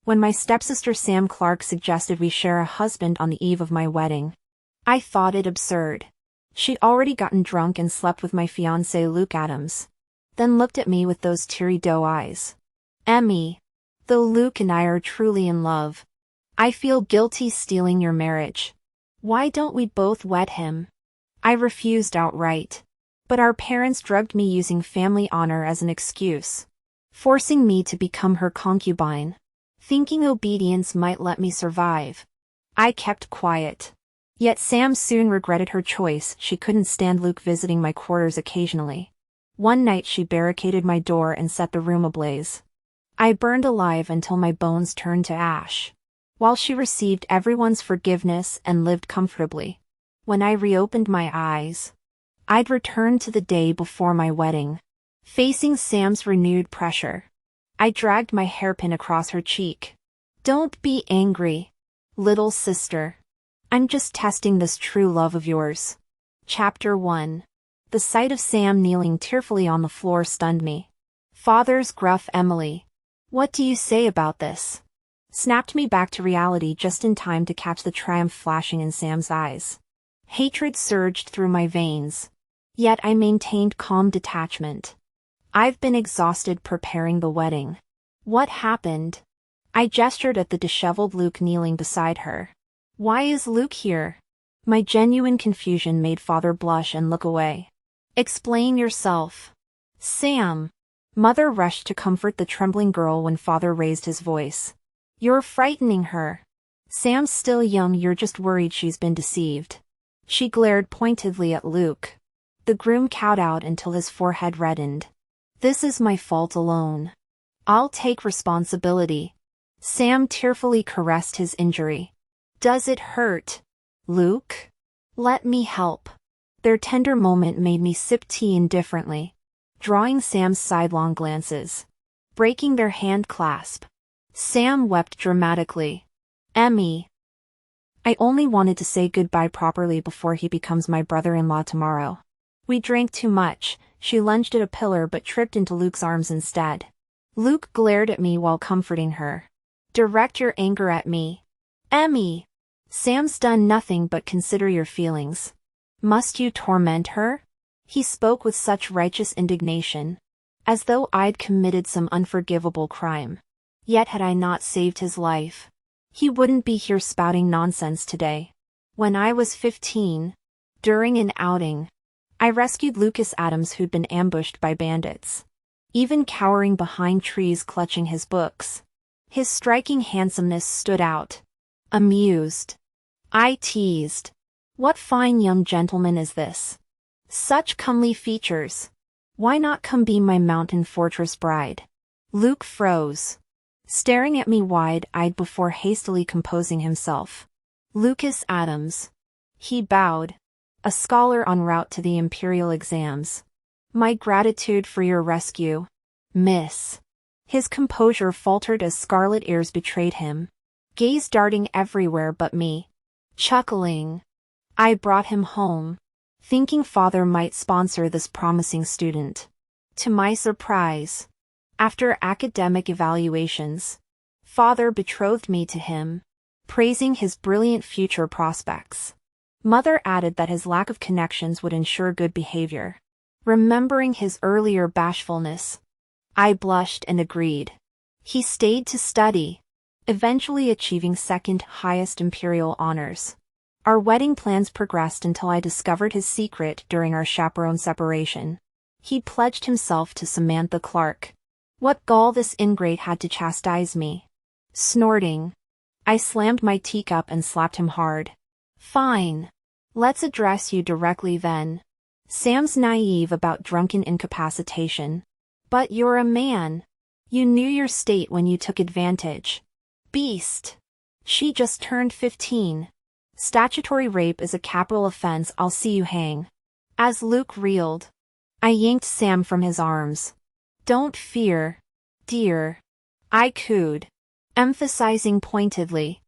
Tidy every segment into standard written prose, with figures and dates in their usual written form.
when my stepsister Sam Clark suggested we share a husband on the eve of my wedding. I thought it absurd. She'd already gotten drunk and slept with my fiancé Luke Adams. Then looked at me with those teary doe eyes. Emmy, though Luke and I are truly in love, I feel guilty stealing your marriage. Why don't we both wed him? I refused outright. But our parents drugged me using family honor as an excuse, forcing me to become her concubine, thinking obedience might let me survive. I kept quiet. Yet Sam soon regretted her choice. She couldn't stand Luke visiting my quarters occasionally. One night she barricaded my door and set the room ablaze. I burned alive until my bones turned to ash, while she received everyone's forgiveness and lived comfortably. When I reopened my eyes, I'd returned to the day before my wedding, facing Sam's renewed pressure. I dragged my hairpin across her cheek. Don't be angry, little sister. I'm just testing this true love of yours. Chapter 1. The sight of Sam kneeling tearfully on the floor stunned me. Father's gruff Emily, what do you say about this? Snapped me back to reality just in time to catch the triumph flashing in Sam's eyes. Hatred surged through my veins. Yet I maintained calm detachment. I've been exhausted preparing the wedding. What happened? I gestured at the disheveled Luke kneeling beside her. Why is Luke here? My genuine confusion made Father blush and look away. Explain yourself. Sam. Mother rushed to comfort the trembling girl when Father raised his voice. You're frightening her. Sam's still young, you're just worried she's been deceived. She glared pointedly at Luke. The groom cowed out until his forehead reddened. This is my fault alone. I'll take responsibility. Sam tearfully caressed his injury. Does it hurt, Luke? Let me help. Their tender moment made me sip tea indifferently, drawing Sam's sidelong glances, breaking their hand clasp. Sam wept dramatically. Emmy. I only wanted to say goodbye properly before he becomes my brother-in-law tomorrow. We drank too much. She lunged at a pillar but tripped into Luke's arms instead. Luke glared at me while comforting her. Direct your anger at me. Emmy. Sam's done nothing but consider your feelings. Must you torment her? He spoke with such righteous indignation, as though I'd committed some unforgivable crime. Yet had I not saved his life, he wouldn't be here spouting nonsense today. When I was 15, during an outing, I rescued Lucas Adams who'd been ambushed by bandits. Even cowering behind trees clutching his books, his striking handsomeness stood out. Amused, I teased. What fine young gentleman is this? Such comely features. Why not come be my mountain fortress bride? Luke froze, staring at me wide-eyed before hastily composing himself. Lucas Adams. He bowed. A scholar en route to the imperial exams. My gratitude for your rescue, miss. His composure faltered as scarlet ears betrayed him, gaze darting everywhere but me. Chuckling, I brought him home, thinking Father might sponsor this promising student. To my surprise, after academic evaluations, Father betrothed me to him, praising his brilliant future prospects. Mother added that his lack of connections would ensure good behavior. Remembering his earlier bashfulness, I blushed and agreed. He stayed to study, eventually achieving second highest imperial honors. Our wedding plans progressed until I discovered his secret during our chaperone separation. He pledged himself to Samantha Clark. What gall this ingrate had to chastise me. Snorting, I slammed my teacup and slapped him hard. Fine. Let's address you directly then. Sam's naive about drunken incapacitation. But you're a man. You knew your state when you took advantage. Beast. She just turned 15. Statutory rape is a capital offense. I'll see you hang. As Luke reeled, I yanked Sam from his arms. Don't fear, dear. I cooed, emphasizing pointedly.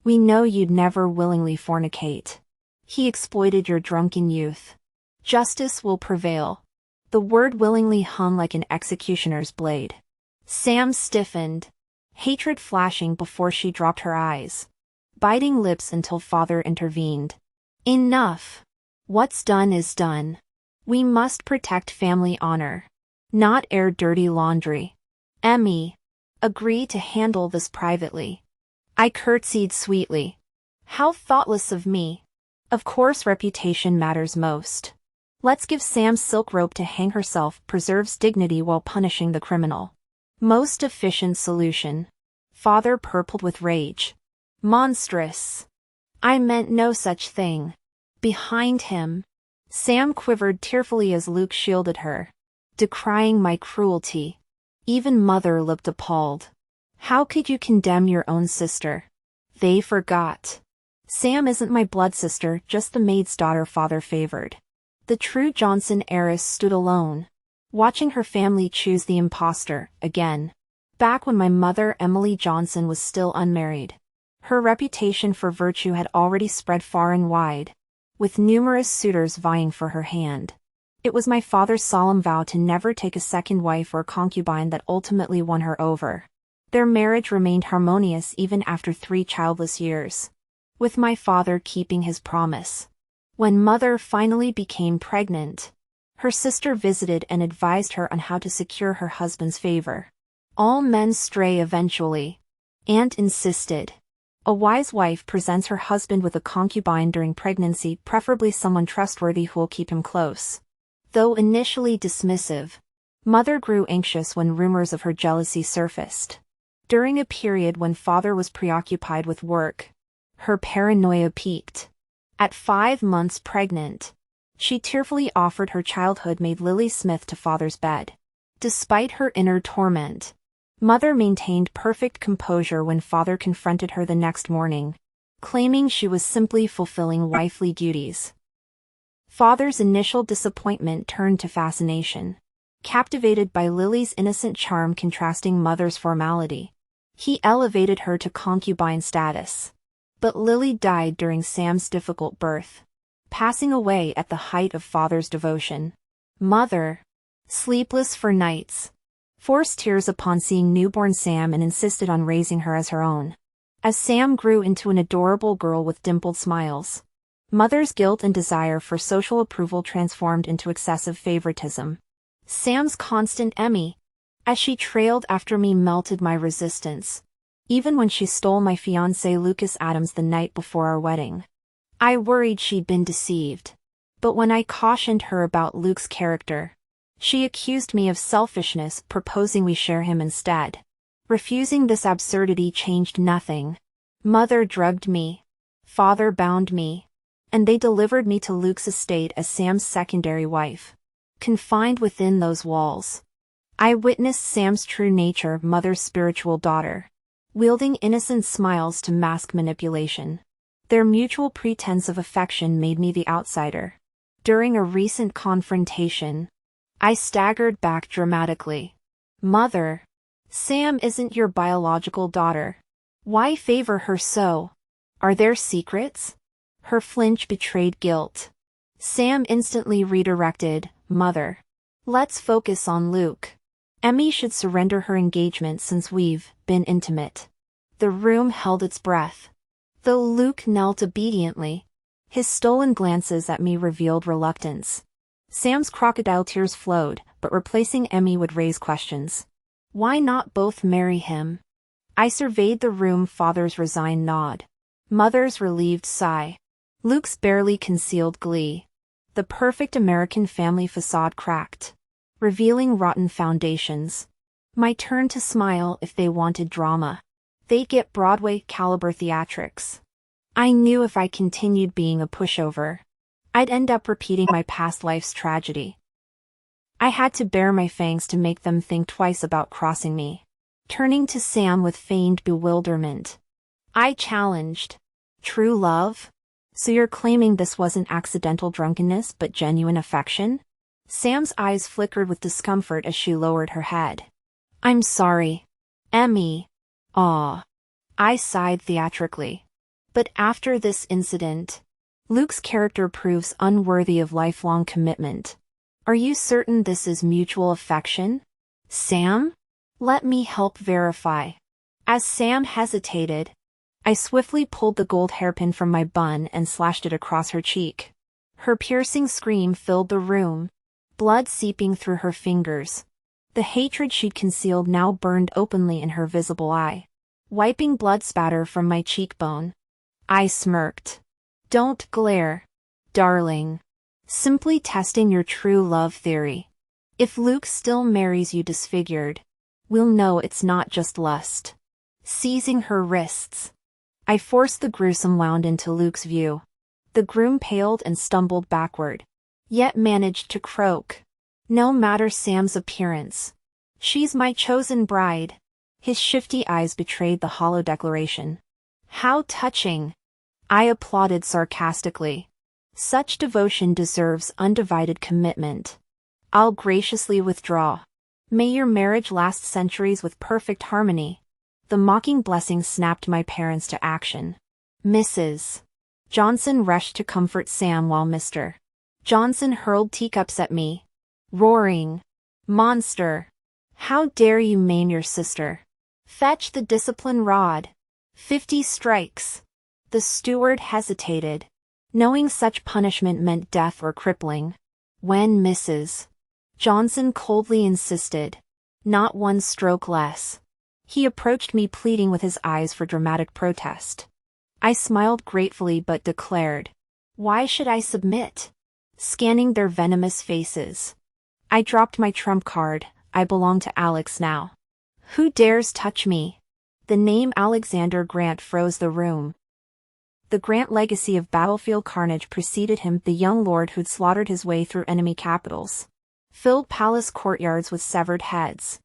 We know you'd never willingly fornicate. He exploited your drunken youth. Justice will prevail. The word willingly hung like an executioner's blade. Sam stiffened, hatred flashing before she dropped her eyes, biting lips until father intervened. Enough. What's done is done. We must protect family honor, not air dirty laundry. Emmy, agree to handle this privately. I curtsied sweetly. How thoughtless of me. Of course reputation matters most. Let's give Sam silk rope to hang herself preserves dignity while punishing the criminal. Most efficient solution. Father purpled with rage. Monstrous. I meant no such thing. Behind him. Sam quivered tearfully as Luke shielded her, decrying my cruelty. Even mother looked appalled. How could you condemn your own sister? They forgot. Sam isn't my blood sister, just the maid's daughter father favored. The true Johnson heiress stood alone, watching her family choose the imposter, again. Back when my mother Emily Johnson was still unmarried. Her reputation for virtue had already spread far and wide, with numerous suitors vying for her hand. It was my father's solemn vow to never take a second wife or concubine that ultimately won her over. Their marriage remained harmonious even after 3 childless years, with my father keeping his promise. When mother finally became pregnant, her sister visited and advised her on how to secure her husband's favor. All men stray eventually. Aunt insisted. A wise wife presents her husband with a concubine during pregnancy, preferably someone trustworthy who will keep him close. Though initially dismissive, mother grew anxious when rumors of her jealousy surfaced. During a period when father was preoccupied with work, her paranoia peaked. At 5 months pregnant, she tearfully offered her childhood maid Lily Smith to father's bed. Despite her inner torment, mother maintained perfect composure when father confronted her the next morning, claiming she was simply fulfilling wifely duties. Father's initial disappointment turned to fascination, captivated by Lily's innocent charm contrasting mother's formality. He elevated her to concubine status. But Lily died during Sam's difficult birth, passing away at the height of father's devotion. Mother, sleepless for nights, forced tears upon seeing newborn Sam and insisted on raising her as her own. As Sam grew into an adorable girl with dimpled smiles, mother's guilt and desire for social approval transformed into excessive favoritism. Sam's constant Emmy, as she trailed after me, melted my resistance. Even when she stole my fiancé Lucas Adams the night before our wedding. I worried she'd been deceived. But when I cautioned her about Luke's character, she accused me of selfishness, proposing we share him instead. Refusing this absurdity changed nothing. Mother drugged me. Father bound me. And they delivered me to Luke's estate as Sam's secondary wife. Confined within those walls, I witnessed Sam's true nature, mother's spiritual daughter, wielding innocent smiles to mask manipulation. Their mutual pretense of affection made me the outsider. During a recent confrontation, I staggered back dramatically. Mother, Sam isn't your biological daughter. Why favor her so? Are there secrets? Her flinch betrayed guilt. Sam instantly redirected. Mother, let's focus on Luke. Emmy should surrender her engagement since we've been intimate. The room held its breath. Though Luke knelt obediently, his stolen glances at me revealed reluctance. Sam's crocodile tears flowed, but replacing Emmy would raise questions. Why not both marry him? I surveyed the room, father's resigned nod, mother's relieved sigh, Luke's barely concealed glee. The perfect American family facade cracked, revealing rotten foundations. My turn to smile. If they wanted drama, they'd get Broadway-caliber theatrics. I knew if I continued being a pushover, I'd end up repeating my past life's tragedy. I had to bare my fangs to make them think twice about crossing me. Turning to Sam with feigned bewilderment, I challenged. True love? So you're claiming this wasn't accidental drunkenness but genuine affection? Sam's eyes flickered with discomfort as she lowered her head. I'm sorry, Emmy. Aw. I sighed theatrically. But after this incident, Luke's character proves unworthy of lifelong commitment. Are you certain this is mutual affection? Sam? Let me help verify. As Sam hesitated, I swiftly pulled the gold hairpin from my bun and slashed it across her cheek. Her piercing scream filled the room, blood seeping through her fingers. The hatred she'd concealed now burned openly in her visible eye, wiping blood spatter from my cheekbone. I smirked. "Don't glare, darling. Simply testing your true love theory. If Luke still marries you disfigured, we'll know it's not just lust." Seizing her wrists, I forced the gruesome wound into Luke's view. The groom paled and stumbled backward, yet managed to croak. "No matter Sam's appearance. She's my chosen bride." His shifty eyes betrayed the hollow declaration. "How touching!" I applauded sarcastically. "Such devotion deserves undivided commitment. I'll graciously withdraw. May your marriage last centuries with perfect harmony." The mocking blessing snapped my parents to action. Mrs. Johnson rushed to comfort Sam while Mr. Johnson hurled teacups at me, roaring, "Monster! How dare you maim your sister? Fetch the discipline rod. 50 strikes." The steward hesitated, knowing such punishment meant death or crippling. When Mrs. Johnson coldly insisted, "Not one stroke less," he approached me pleading with his eyes for dramatic protest. I smiled gratefully but declared, "Why should I submit?" Scanning their venomous faces, I dropped my trump card. I belong to Alex now. "Who dares touch me?" The name Alexander Grant froze the room. The Grant legacy of battlefield carnage preceded him, the young lord who'd slaughtered his way through enemy capitals, filled palace courtyards with severed heads,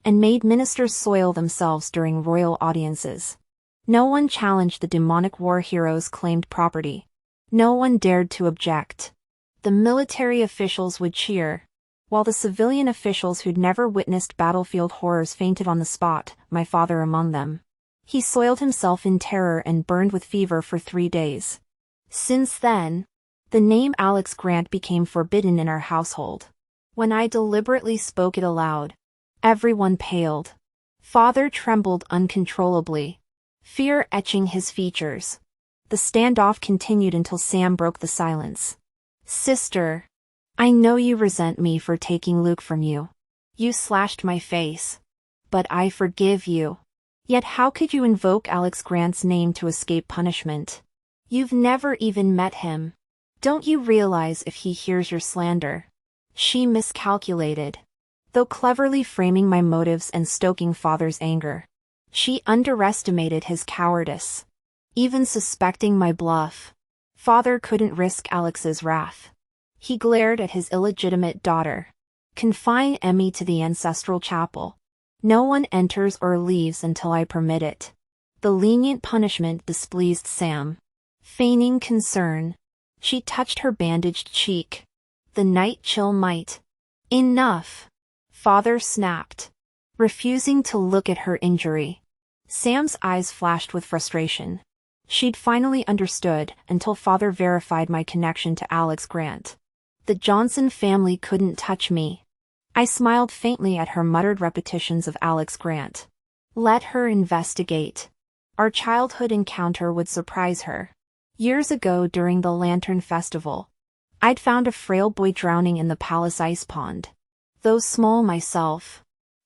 and made ministers soil themselves during royal audiences. No one challenged the demonic war hero's claimed property. No one dared to object. The military officials would cheer, while the civilian officials who'd never witnessed battlefield horrors fainted on the spot, my father among them. He soiled himself in terror and burned with fever for 3 days. Since then, the name Alex Grant became forbidden in our household. When I deliberately spoke it aloud, everyone paled. Father trembled uncontrollably, fear etching his features. The standoff continued until Sam broke the silence. "Sister, I know you resent me for taking Luke from you. You slashed my face. But I forgive you. Yet how could you invoke Alex Grant's name to escape punishment? You've never even met him. Don't you realize if he hears your slander?" She miscalculated. Though cleverly framing my motives and stoking father's anger, she underestimated his cowardice. Even suspecting my bluff, father couldn't risk Alex's wrath. He glared at his illegitimate daughter. "Confine Emmy to the ancestral chapel. No one enters or leaves until I permit it." The lenient punishment displeased Sam. Feigning concern, she touched her bandaged cheek. The night chill might. "Enough!" Father snapped, refusing to look at her injury. Sam's eyes flashed with frustration. She'd finally understood until father verified my connection to Alex Grant. The Johnson family couldn't touch me. I smiled faintly at her muttered repetitions of Alex Grant. Let her investigate. Our childhood encounter would surprise her. Years ago during the Lantern Festival, I'd found a frail boy drowning in the palace ice pond. Though small myself,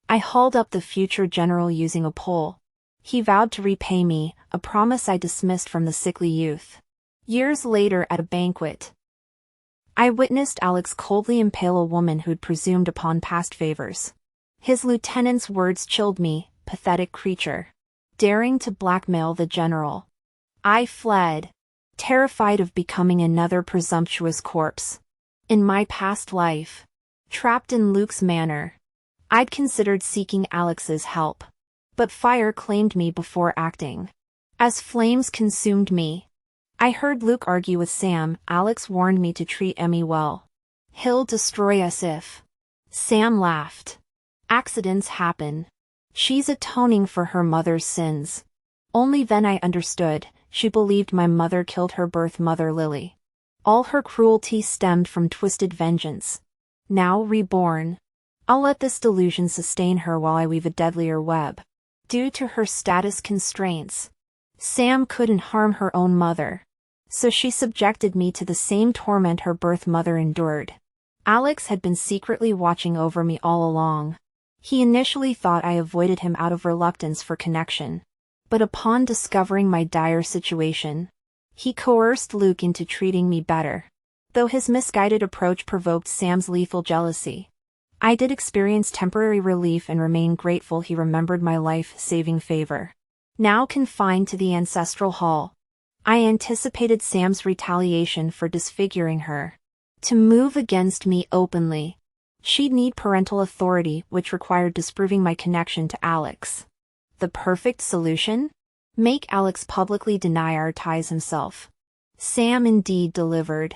I hauled up the future general using a pole. He vowed to repay me, a promise I dismissed from the sickly youth. Years later at a banquet, I witnessed Alex coldly impale a woman who'd presumed upon past favors. His lieutenant's words chilled me, pathetic creature. Daring to blackmail the general. I fled, terrified of becoming another presumptuous corpse. In my past life, trapped in Luke's manor, I'd considered seeking Alex's help. But fire claimed me before acting. As flames consumed me, I heard Luke argue with Sam. Alex warned me to treat Emmy well. "He'll destroy us if..." Sam laughed. "Accidents happen. She's atoning for her mother's sins." Only then I understood. She believed my mother killed her birth mother Lily. All her cruelty stemmed from twisted vengeance. Now reborn, I'll let this delusion sustain her while I weave a deadlier web. Due to her status constraints, Sam couldn't harm her own mother, so she subjected me to the same torment her birth mother endured. Alex had been secretly watching over me all along. He initially thought I avoided him out of reluctance for connection, but upon discovering my dire situation, he coerced Luke into treating me better. Though his misguided approach provoked Sam's lethal jealousy, I did experience temporary relief and remain grateful he remembered my life-saving favor. Now confined to the ancestral hall, I anticipated Sam's retaliation for disfiguring her. To move against me openly, she'd need parental authority, which required disproving my connection to Alex. The perfect solution? Make Alex publicly deny our ties himself. Sam indeed delivered.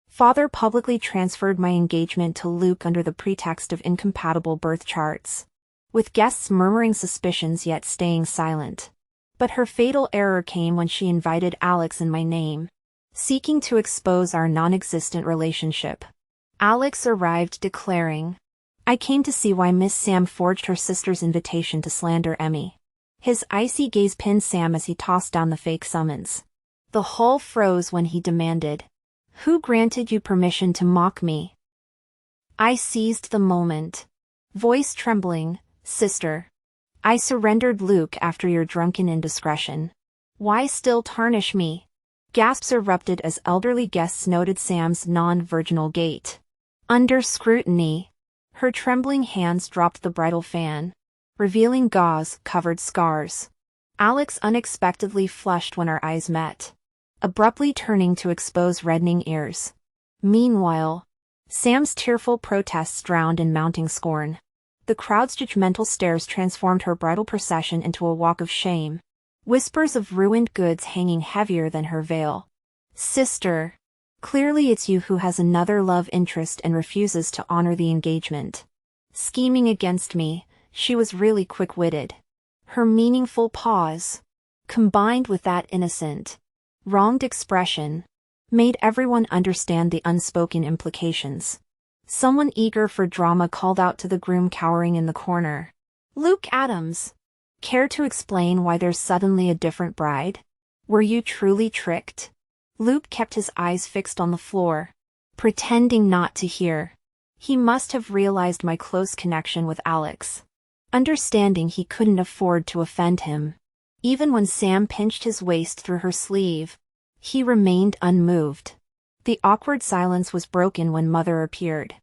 Father publicly transferred my engagement to Luke under the pretext of incompatible birth charts, with guests murmuring suspicions yet staying silent. But her fatal error came when she invited Alex in my name, seeking to expose our non-existent relationship. Alex arrived declaring, "I came to see why Miss Sam forged her sister's invitation to slander Emmy." His icy gaze pinned Sam as he tossed down the fake summons. The hall froze when he demanded, "Who granted you permission to mock me?" I seized the moment. Voice trembling, "Sister. I surrendered Luke after your drunken indiscretion. Why still tarnish me?" Gasps erupted as elderly guests noted Sam's non-virginal gait. Under scrutiny, her trembling hands dropped the bridal fan, revealing gauze-covered scars. Alex unexpectedly flushed when our eyes met, abruptly turning to expose reddening ears. Meanwhile, Sam's tearful protests drowned in mounting scorn. The crowd's judgmental stares transformed her bridal procession into a walk of shame, whispers of ruined goods hanging heavier than her veil. "Sister, clearly it's you who has another love interest and refuses to honor the engagement." Scheming against me, she was really quick-witted. Her meaningful pause, combined with that innocent, wronged expression, made everyone understand the unspoken implications. Someone eager for drama called out to the groom cowering in the corner, "Luke Adams, care to explain why there's suddenly a different bride? Were you truly tricked?" Luke kept his eyes fixed on the floor, pretending not to hear. He must have realized my close connection with Alex, understanding he couldn't afford to offend him. Even when Sam pinched his waist through her sleeve, he remained unmoved. The awkward silence was broken when Mother appeared.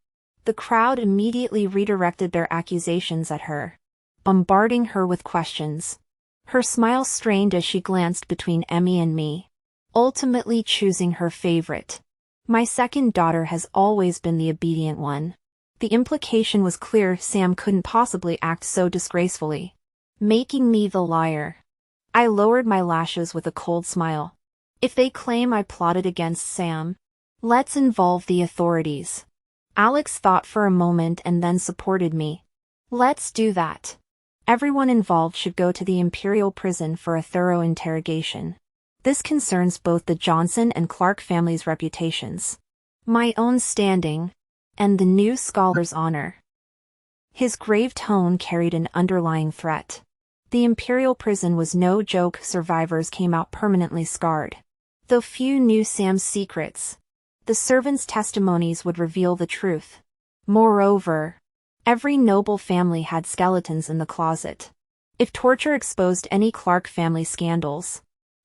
The crowd immediately redirected their accusations at her, bombarding her with questions. Her smile strained as she glanced between Emmy and me, ultimately choosing her favorite. My second daughter has always been the obedient one. The implication was clear: Sam couldn't possibly act so disgracefully, making me the liar. I lowered my lashes with a cold smile. If they claim I plotted against Sam, let's involve the authorities. Alex thought for a moment and then supported me. Let's do that. Everyone involved should go to the Imperial prison for a thorough interrogation. This concerns both the Johnson and Clark families' reputations, my own standing, and the new scholar's honor. His grave tone carried an underlying threat. The Imperial prison was no joke. Survivors came out permanently scarred. Though few knew Sam's secrets, the servants' testimonies would reveal the truth. Moreover, every noble family had skeletons in the closet. If torture exposed any Clark family scandals,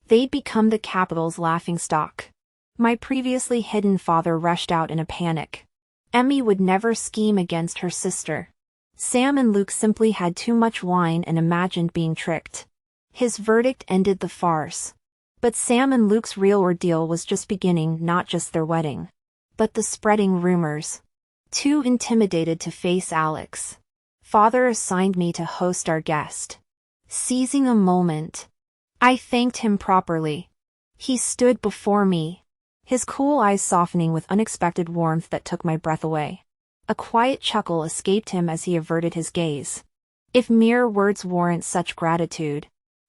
they'd become the capital's laughingstock. My previously hidden father rushed out in a panic. Emmy would never scheme against her sister. Sam and Luke simply had too much wine and imagined being tricked. His verdict ended the farce. But Sam and Luke's real ordeal was just beginning, not just their wedding, but the spreading rumors. Too intimidated to face Alex, Father assigned me to host our guest. Seizing a moment, I thanked him properly. He stood before me, his cool eyes softening with unexpected warmth that took my breath away. A quiet chuckle escaped him as he averted his gaze. "If mere words warrant such gratitude,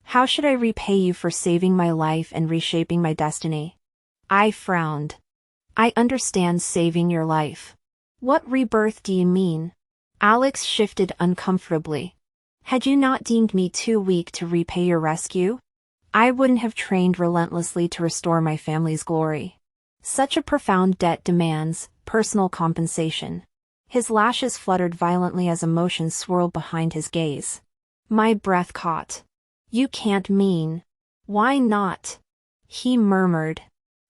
how should I repay you for saving my life and reshaping my destiny?" I frowned. "I understand saving your life. What rebirth do you mean?" Alex shifted uncomfortably. Had you not deemed me too weak to repay your rescue, I wouldn't have trained relentlessly to restore my family's glory. Such a profound debt demands personal compensation. His lashes fluttered violently as emotions swirled behind his gaze. My breath caught. You can't mean. Why not? He murmured.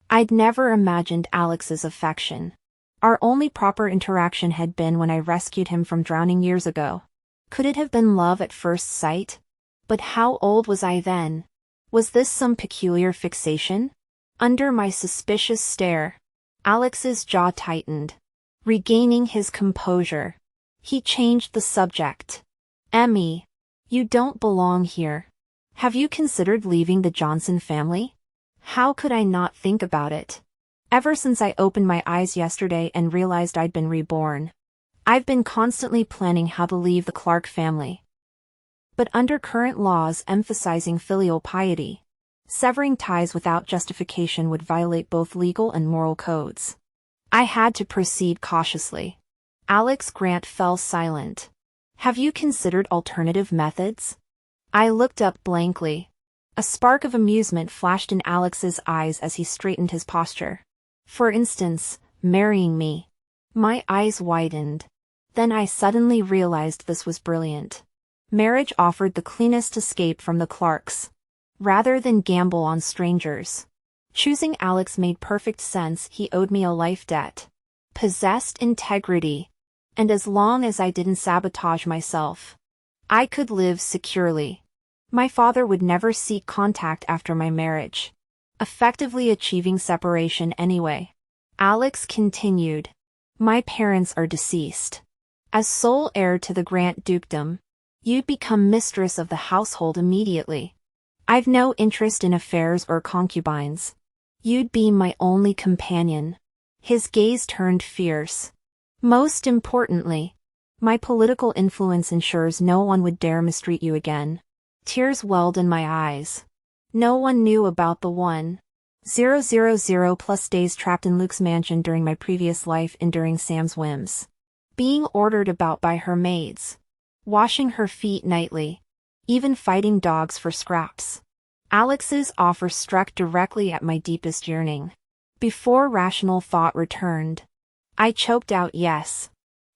I'd never imagined Alex's affection. Our only proper interaction had been when I rescued him from drowning years ago. Could it have been love at first sight? But how old was I then? Was this some peculiar fixation? Under my suspicious stare, Alex's jaw tightened. Regaining his composure, he changed the subject. Emmy, you don't belong here. Have you considered leaving the Johnson family? How could I not think about it? Ever since I opened my eyes yesterday and realized I'd been reborn, I've been constantly planning how to leave the Clark family. But under current laws emphasizing filial piety, severing ties without justification would violate both legal and moral codes. I had to proceed cautiously. Alex Grant fell silent. Have you considered alternative methods? I looked up blankly. A spark of amusement flashed in Alex's eyes as he straightened his posture. For instance, marrying me. My eyes widened. Then I suddenly realized this was brilliant. Marriage offered the cleanest escape from the Clarks. Rather than gamble on strangers. Choosing Alex made perfect sense. He owed me a life debt. Possessed integrity. And as long as I didn't sabotage myself, I could live securely. My father would never seek contact after my marriage, effectively achieving separation anyway. Alex continued. My parents are deceased. As sole heir to the Grant dukedom, you'd become mistress of the household immediately. I've no interest in affairs or concubines. You'd be my only companion. His gaze turned fierce. Most importantly, my political influence ensures no one would dare mistreat you again. Tears welled in my eyes. No one knew about the 1,000 plus days trapped in Luke's mansion during my previous life, enduring Sam's whims. Being ordered about by her maids. Washing her feet nightly. Even fighting dogs for scraps. Alex's offer struck directly at my deepest yearning. Before rational thought returned, I choked out yes.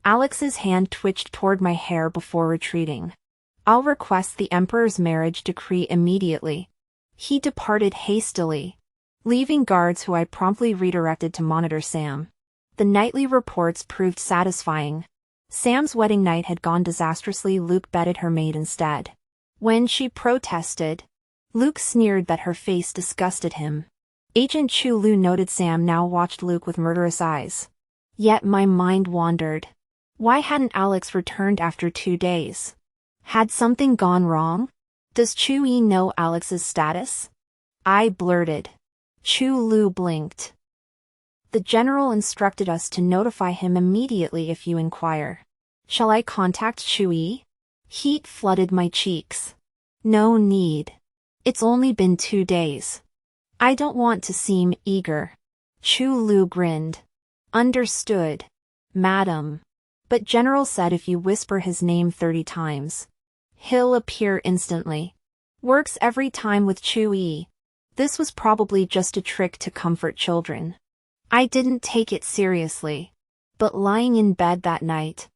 Alex's hand twitched toward my hair before retreating. I'll request the Emperor's marriage decree immediately. He departed hastily, leaving guards who I promptly redirected to monitor Sam. The nightly reports proved satisfying. Sam's wedding night had gone disastrously. Luke bedded her maid instead. When she protested, Luke sneered that her face disgusted him. Agent Chu Lu noted Sam now watched Luke with murderous eyes. Yet my mind wandered. Why hadn't Alex returned after 2 days? Had something gone wrong? Does Chu Yi know Alex's status? I blurted. Chu Lu blinked. The general instructed us to notify him immediately if you inquire. Shall I contact Chu Yi? Heat flooded my cheeks. No need. It's only been 2 days. I don't want to seem eager. Chu Lu grinned. Understood, madam. But General said if you whisper his name 30 times, he'll appear instantly. Works every time with Chu Yi. This was probably just a trick to comfort children. I didn't take it seriously. But lying in bed that night,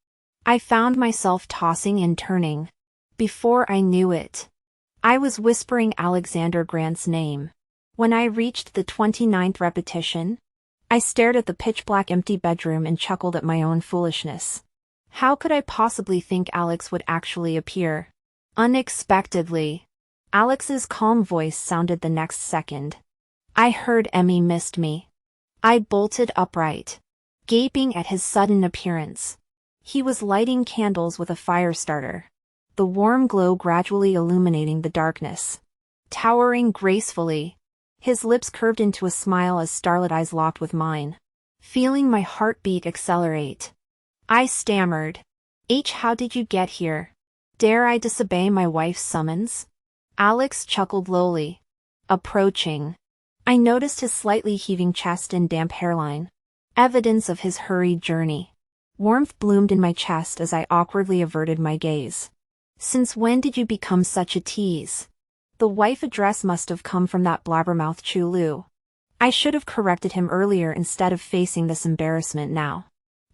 I found myself tossing and turning. Before I knew it, I was whispering Alexander Grant's name. When I reached the 29th repetition, I stared at the pitch-black empty bedroom and chuckled at my own foolishness. How could I possibly think Alex would actually appear? Unexpectedly, Alex's calm voice sounded the next second. I heard Emmy missed me. I bolted upright, gaping at his sudden appearance. He was lighting candles with a fire starter, the warm glow gradually illuminating the darkness. Towering gracefully, his lips curved into a smile as starlit eyes locked with mine. Feeling my heartbeat accelerate, I stammered. How did you get here? Dare I disobey my wife's summons? Alex chuckled lowly. Approaching, I noticed his slightly heaving chest and damp hairline. Evidence of his hurried journey. Warmth bloomed in my chest as I awkwardly averted my gaze. Since when did you become such a tease? The wife address must have come from that blabbermouth Chulu. I should have corrected him earlier instead of facing this embarrassment now.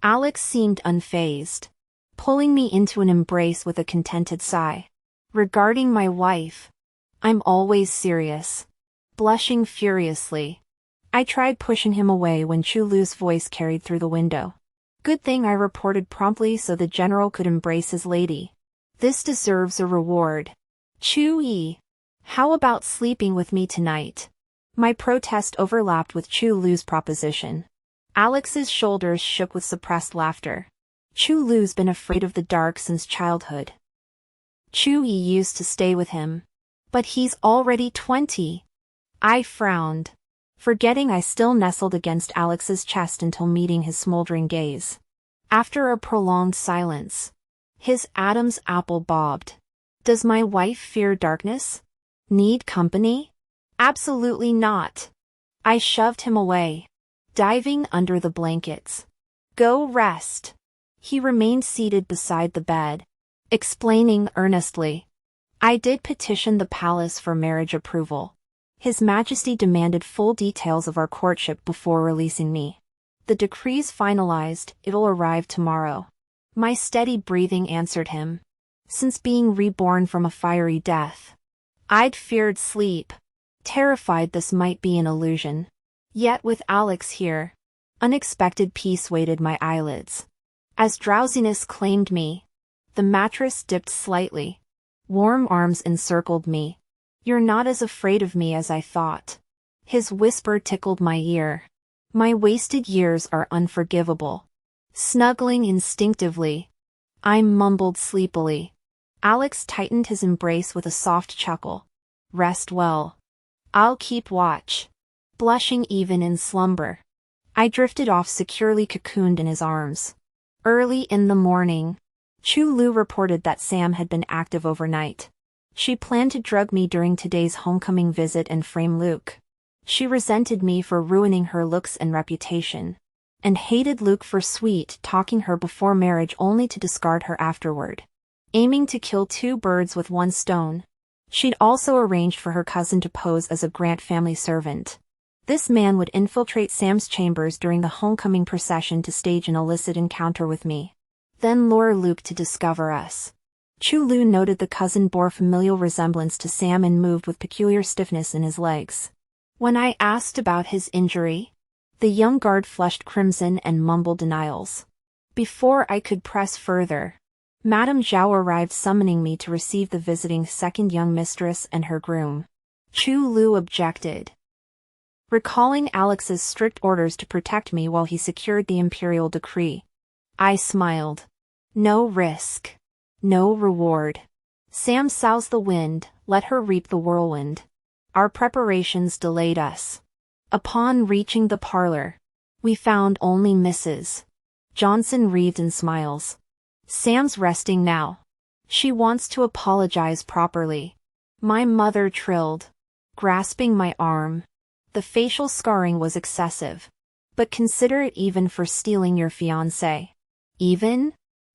Alex seemed unfazed, pulling me into an embrace with a contented sigh. Regarding my wife, I'm always serious. Blushing furiously, I tried pushing him away when Chulu's voice carried through the window. Good thing I reported promptly so the general could embrace his lady. This deserves a reward. Chu-yi, how about sleeping with me tonight? My protest overlapped with Chulu's proposition. Alex's shoulders shook with suppressed laughter. Chulu's been afraid of the dark since childhood. Chu-yi used to stay with him. But he's already 20. I frowned, forgetting I still nestled against Alex's chest until meeting his smoldering gaze. After a prolonged silence, his Adam's apple bobbed. Does my wife fear darkness? Need company? Absolutely not. I shoved him away, diving under the blankets. Go rest. He remained seated beside the bed, explaining earnestly. I did petition the palace for marriage approval. His Majesty demanded full details of our courtship before releasing me. The decree's finalized, it'll arrive tomorrow. My steady breathing answered him. Since being reborn from a fiery death, I'd feared sleep, terrified this might be an illusion. Yet with Alex here, unexpected peace weighted my eyelids. As drowsiness claimed me, the mattress dipped slightly. Warm arms encircled me. You're not as afraid of me as I thought. His whisper tickled my ear. My wasted years are unforgivable. Snuggling instinctively, I mumbled sleepily. Alex tightened his embrace with a soft chuckle. Rest well. I'll keep watch. Blushing even in slumber, I drifted off securely cocooned in his arms. Early in the morning, Chulu reported that Sam had been active overnight. She planned to drug me during today's homecoming visit and frame Luke. She resented me for ruining her looks and reputation, and hated Luke for sweet-talking her before marriage only to discard her afterward. Aiming to kill two birds with one stone, she'd also arranged for her cousin to pose as a Grant family servant. This man would infiltrate Sam's chambers during the homecoming procession to stage an illicit encounter with me, then lure Luke to discover us. Chulu noted the cousin bore familial resemblance to Sam and moved with peculiar stiffness in his legs. When I asked about his injury, the young guard flushed crimson and mumbled denials. Before I could press further, Madame Zhao arrived summoning me to receive the visiting second young mistress and her groom. Chulu objected, recalling Alex's strict orders to protect me while he secured the imperial decree. I smiled. No risk, no reward. Sam soused the wind, let her reap the whirlwind. Our preparations delayed us. Upon reaching the parlor, we found only Mrs. Johnson wreathed in smiles. Sam's resting now. She wants to apologize properly. My mother trilled, grasping my arm. The facial scarring was excessive. But consider it even for stealing your fiancé. Even?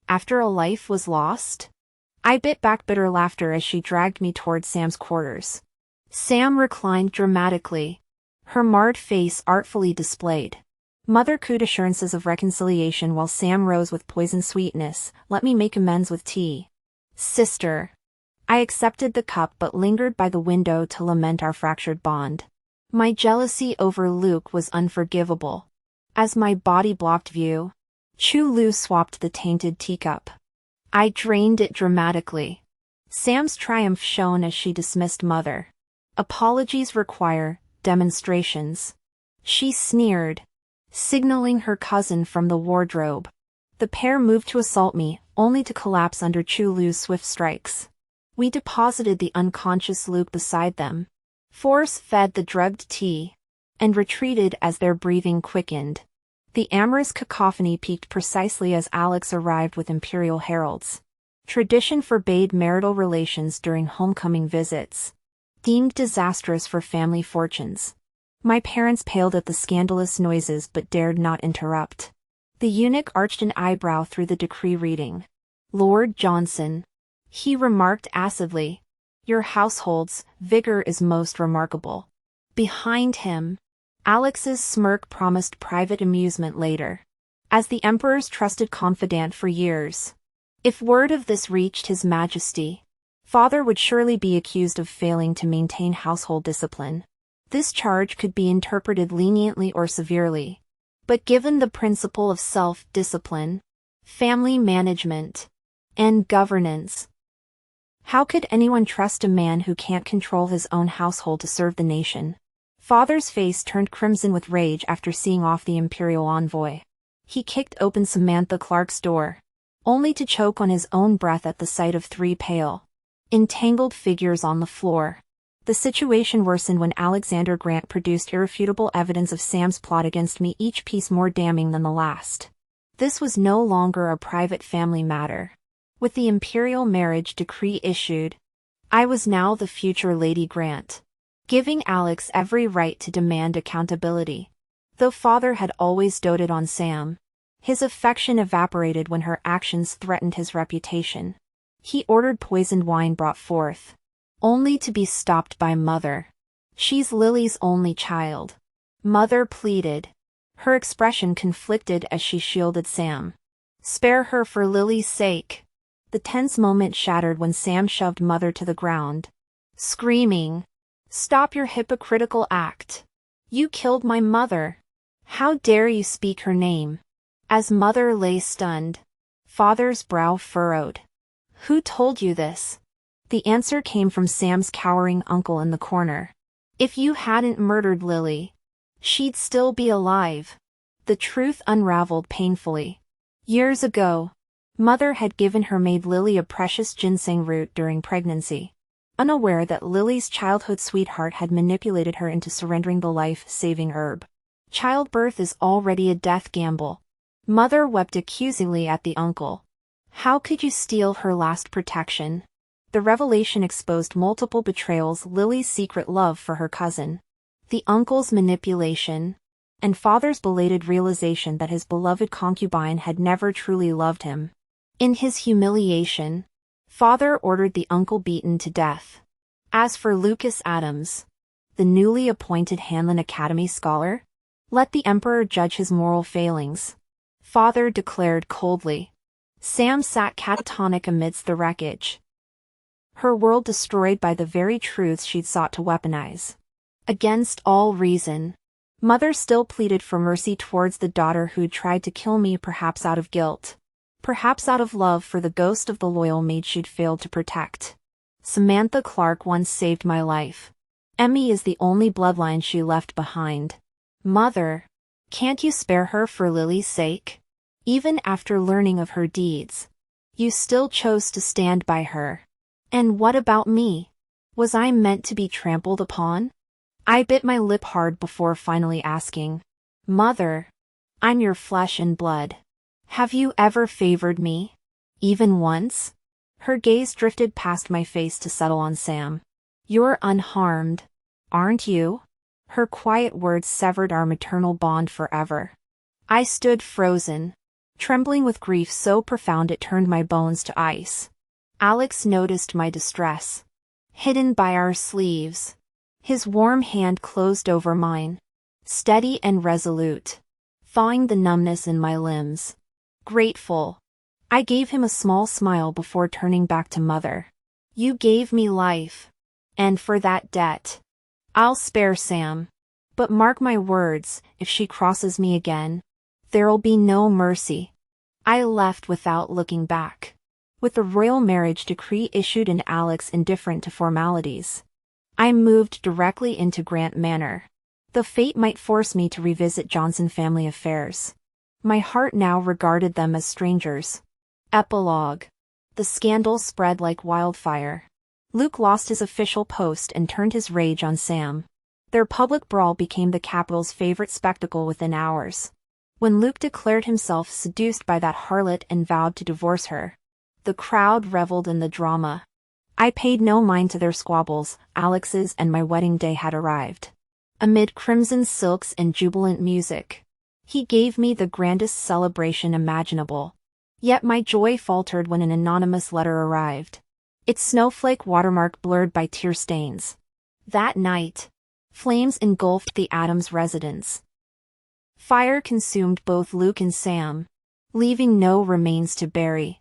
After a life was lost? I bit back bitter laughter as she dragged me toward Sam's quarters. Sam reclined dramatically, her marred face artfully displayed. Mother cooed assurances of reconciliation while Sam rose with poisoned sweetness. Let me make amends with tea. Sister. I accepted the cup but lingered by the window to lament our fractured bond. My jealousy over Luke was unforgivable. As my body blocked view, Chulu swapped the tainted teacup. I drained it dramatically. Sam's triumph shone as she dismissed Mother. Apologies require demonstrations. She sneered, signaling her cousin from the wardrobe. The pair moved to assault me, only to collapse under Chulu's swift strikes. We deposited the unconscious Luke beside them, force-fed the drugged tea, and retreated as their breathing quickened. The amorous cacophony peaked precisely as Alex arrived with imperial heralds. Tradition forbade marital relations during homecoming visits, deemed disastrous for family fortunes. My parents paled at the scandalous noises but dared not interrupt. The eunuch arched an eyebrow through the decree reading. Lord Johnson. He remarked acidly. Your household's vigor is most remarkable. Behind him, Alex's smirk promised private amusement later. As the emperor's trusted confidant for years. If word of this reached His Majesty, father would surely be accused of failing to maintain household discipline. This charge could be interpreted leniently or severely. But given the principle of self-discipline, family management, and governance, how could anyone trust a man who can't control his own household to serve the nation? Father's face turned crimson with rage after seeing off the imperial envoy. He kicked open Samantha Clark's door, only to choke on his own breath at the sight of three pale, entangled figures on the floor. The situation worsened when Alexander Grant produced irrefutable evidence of Sam's plot against me, each piece more damning than the last. This was no longer a private family matter. With the imperial marriage decree issued, I was now the future Lady Grant, giving Alex every right to demand accountability. Though father had always doted on Sam, his affection evaporated when her actions threatened his reputation. He ordered poisoned wine brought forth, only to be stopped by mother. She's Lily's only child, mother pleaded. Her expression conflicted as she shielded Sam. Spare her for Lily's sake. The tense moment shattered when Sam shoved mother to the ground, screaming, Stop your hypocritical act. You killed my mother. How dare you speak her name? As mother lay stunned, father's brow furrowed. Who told you this? The answer came from Sam's cowering uncle in the corner. If you hadn't murdered Lily, she'd still be alive. The truth unraveled painfully. Years ago, mother had given her maid Lily a precious ginseng root during pregnancy, unaware that Lily's childhood sweetheart had manipulated her into surrendering the life-saving herb. Childbirth is already a death gamble. Mother wept accusingly at the uncle. How could you steal her last protection? The revelation exposed multiple betrayals: Lily's secret love for her cousin, the uncle's manipulation, and father's belated realization that his beloved concubine had never truly loved him. In his humiliation, father ordered the uncle beaten to death. As for Lucas Adams, the newly appointed Hanlon Academy scholar, let the emperor judge his moral failings, father declared coldly. Sam sat catatonic amidst the wreckage, her world destroyed by the very truths she'd sought to weaponize. Against all reason, mother still pleaded for mercy towards the daughter who'd tried to kill me, perhaps out of guilt, perhaps out of love for the ghost of the loyal maid she'd failed to protect. Samantha Clark once saved my life. Emmy is the only bloodline she left behind. Mother, can't you spare her for Lily's sake? Even after learning of her deeds, you still chose to stand by her. And what about me? Was I meant to be trampled upon? I bit my lip hard before finally asking, Mother, I'm your flesh and blood. Have you ever favored me? Even once? Her gaze drifted past my face to settle on Sam. You're unharmed, aren't you? Her quiet words severed our maternal bond forever. I stood frozen, trembling with grief so profound it turned my bones to ice. Alex noticed my distress. Hidden by our sleeves, his warm hand closed over mine, steady and resolute, thawing the numbness in my limbs. Grateful, I gave him a small smile before turning back to mother. You gave me life, and for that debt, I'll spare Sam. But mark my words, if she crosses me again, there'll be no mercy. I left without looking back, with the royal marriage decree issued and Alex indifferent to formalities. I moved directly into Grant Manor. The fate might force me to revisit Johnson family affairs. My heart now regarded them as strangers. Epilogue. The scandal spread like wildfire. Luke lost his official post and turned his rage on Sam. Their public brawl became the capital's favorite spectacle within hours. When Luke declared himself seduced by that harlot and vowed to divorce her, the crowd reveled in the drama. I paid no mind to their squabbles. Alex's and my wedding day had arrived. Amid crimson silks and jubilant music, he gave me the grandest celebration imaginable. Yet my joy faltered when an anonymous letter arrived. its snowflake watermark blurred by tear stains. That night, flames engulfed the Adams residence. Fire consumed both Luke and Sam, leaving no remains to bury.